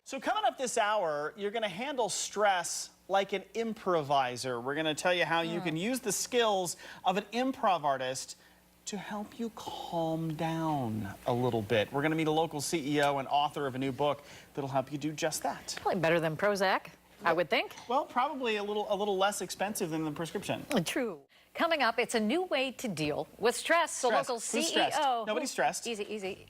So coming up this hour, you're going to handle stress like an improviser. We're going to tell you how you can use the skills of an improv artist to help you calm down a little bit. We're going to meet a local CEO and author of a new book that'll help you do just that. Probably better than Prozac, I would think. Well, probably a little less expensive than the prescription. True. Coming up, it's a new way to deal with stress. The local Who's CEO. stressed? Nobody's stressed. Easy, easy.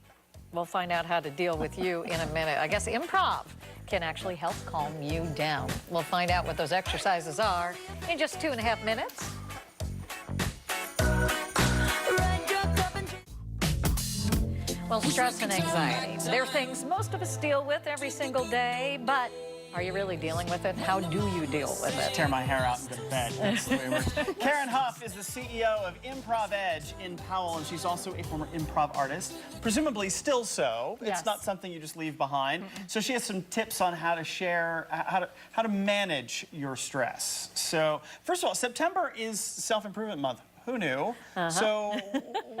We'll find out how to deal with you in a minute. I guess improv can actually help calm you down. We'll find out what those exercises are in just 2.5 minutes. Well, stress and anxiety, they're things most of us deal with every single day, but are you really dealing with it? How do you deal with it? Tear my hair out and go to bed. That's the way it works. Karen Hough is the CEO of ImprovEdge in Powell, and she's also a former improv artist, presumably still so. Yes. It's not something you just leave behind. So she has some tips on how to share, how to manage your stress. So first of all, September is self-improvement month. Who knew? So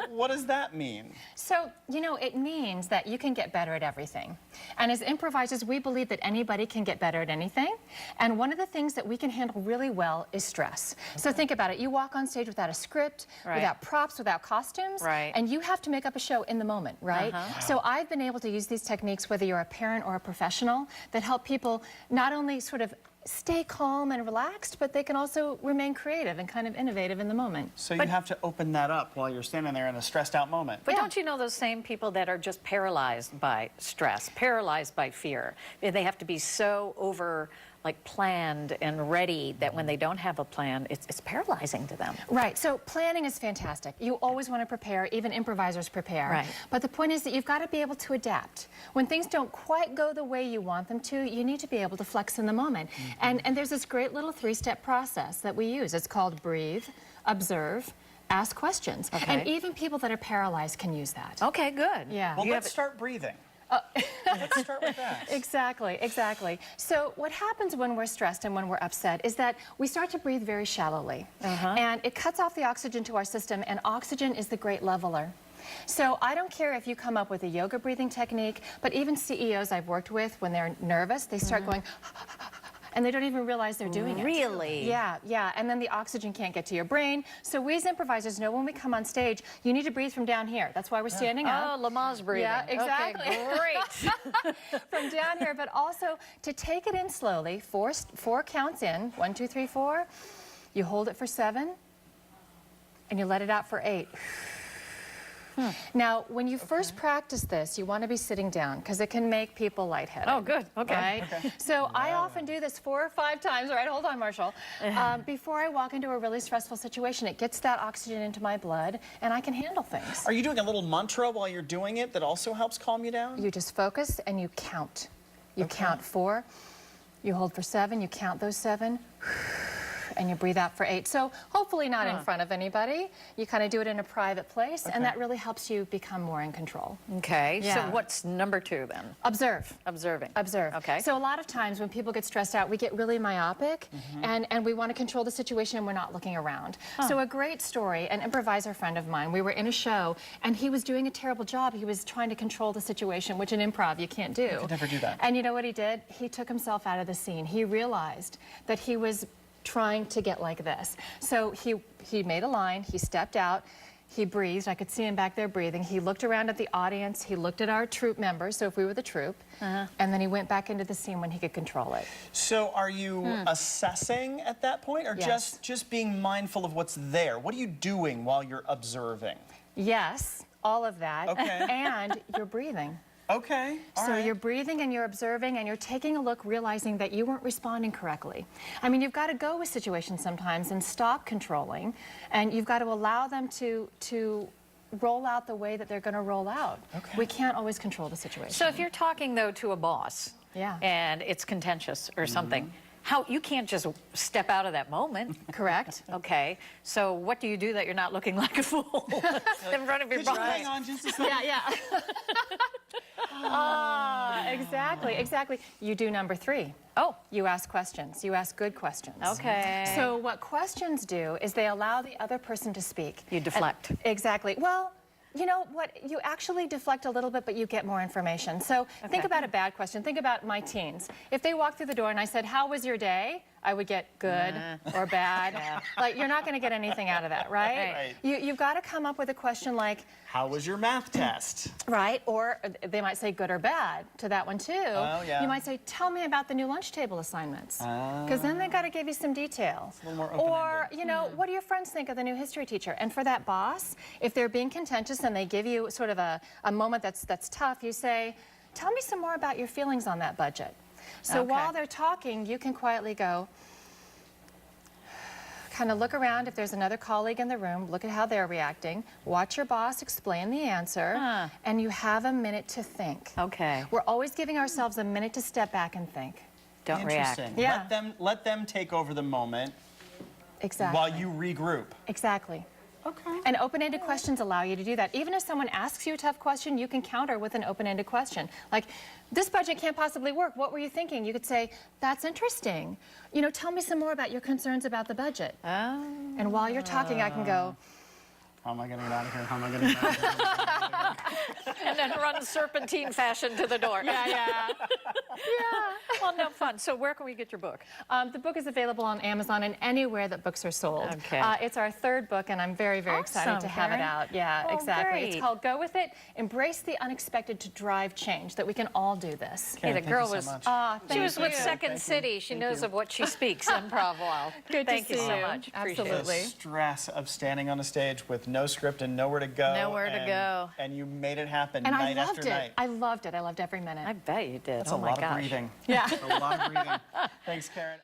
what does that mean? So, you know, it means that you can get better at everything. And as improvisers, we believe that anybody can get better at anything. And one of the things that we can handle really well is stress. So think about it. You walk on stage without a script, without props, without costumes, and you have to make up a show in the moment, right? So I've been able to use these techniques, whether you're a parent or a professional, that help people not only sort of stay calm and relaxed, but they can also remain creative and kind of innovative in the moment. So you have to open that up while you're standing there in a stressed out moment. But don't you know those same people that are just paralyzed by stress, paralyzed by fear? They have to be so planned and ready that when they don't have a plan, it's paralyzing to them. Right, so planning is fantastic. You always want to prepare, even improvisers prepare. Right. But the point is that you've got to be able to adapt. When things don't quite go the way you want them to, you need to be able to flex in the moment. And there's this great little 3-step process that we use. It's called breathe, observe, ask questions. And even people that are paralyzed can use that. Okay, good. Yeah. Well, let's start breathing. Let's start with that. Exactly, exactly. So what happens when we're stressed and when we're upset is that we start to breathe very shallowly. And it cuts off the oxygen to our system, and oxygen is the great leveler. So I don't care if you come up with a yoga breathing technique, but even CEOs I've worked with, when they're nervous, they start going, and they don't even realize they're doing it. Really? Yeah, yeah, and then the oxygen can't get to your brain. So we as improvisers know when we come on stage, you need to breathe from down here. That's why we're standing up. Oh, Lamaze breathing. Yeah, exactly. Okay, great. From down here, but also to take it in slowly, four counts in, 1, 2, 3, 4. You hold it for 7, and you let it out for 8. Now, when you first practice this, you want to be sitting down because it can make people lightheaded. Oh, good. Okay. Right? So I often do this 4 or 5 times. All right, hold on, Marshall. Before I walk into a really stressful situation, it gets that oxygen into my blood, and I can handle things. Are you doing a little mantra while you're doing it that also helps calm you down? You just focus and you count. You count 4. You hold for 7. You count those 7. And you breathe out for 8. So hopefully not in front of anybody. You kind of do it in a private place, and that really helps you become more in control. Okay, so what's number 2 then? Observe. Observing. Observe. Okay. So a lot of times when people get stressed out, we get really myopic, and we want to control the situation, and we're not looking around. So a great story, an improviser friend of mine, we were in a show, and he was doing a terrible job. He was trying to control the situation, which in improv you can't do. You could never do that. And you know what he did? He took himself out of the scene. He realized that he was trying to get like this. So he made a line, he stepped out, he breathed. I could see him back there breathing. He looked around at the audience, he looked at our troupe members, so if we were the troupe, and then he went back into the scene when he could control it. So are you assessing at that point, or just being mindful of what's there? What are you doing while you're observing? Yes, all of that. Okay. And you're breathing. Okay. So you're breathing and you're observing and you're taking a look, realizing that you weren't responding correctly. I mean, you've got to go with situations sometimes and stop controlling, and you've got to allow them to roll out the way that they're going to roll out. We can't always control the situation. So if you're talking, though, to a boss, and it's contentious or something, you can't just step out of that moment. Correct. Okay. So what do you do that you're not looking like a fool in front of your boss? Could you hang on just a second? Exactly, exactly. You do number 3. Oh. You ask questions. You ask good questions. Okay. So what questions do is they allow the other person to speak. You deflect. Exactly. Well, You know what? You actually deflect a little bit, but you get more information. So think about a bad question. Think about my teens. If they walked through the door and I said, "How was your day?" I would get good or bad. Like, you're not going to get anything out of that, right? You've got to come up with a question like, how was your math test? Right, or they might say good or bad to that one too. Oh, yeah. You might say, tell me about the new lunch table assignments. Because then they've got to give you some detail. It's a little more Or, open-ended. you know, what do your friends think of the new history teacher? And for that boss, if they're being contentious and they give you sort of a moment that's tough, you say, tell me some more about your feelings on that budget. So while they're talking, you can quietly go, kind of look around if there's another colleague in the room, look at how they're reacting, watch your boss explain the answer, and you have a minute to think. Okay. We're always giving ourselves a minute to step back and think. Don't react. Interesting. Yeah. Let them take over the moment Exactly. while you regroup. Exactly. Okay. And open-ended questions allow you to do that. Even if someone asks you a tough question, you can counter with an open-ended question. Like, this budget can't possibly work. What were you thinking? You could say, that's interesting. You know, tell me some more about your concerns about the budget. Oh. And while you're talking, I can go, How am I going to get out of here? How am I going to get out of here? And then run serpentine fashion to the door. yeah. Well, no fun. So where can we get your book? The book is available on Amazon and anywhere that books are sold. Okay. It's our third book, and I'm very, very excited Awesome, to have it Karen. out. Yeah, Oh, exactly. great. It's called Go With It, Embrace the Unexpected to Drive Change, that we can all do this. Hey, the Karen, girl thank you was. so much. Thank She was with you. Second City. She knows of what she speaks. Improv well. Good to Thank you see so you. much. Appreciate it. Absolutely. The stress of standing on a stage with no script and nowhere to go. Nowhere to go. And you made it happen And night I loved after it. night. I loved it. I loved every minute. I bet you did. That's Oh a my lot gosh. of breathing. Yeah. A lot of breathing. Thanks, Karen.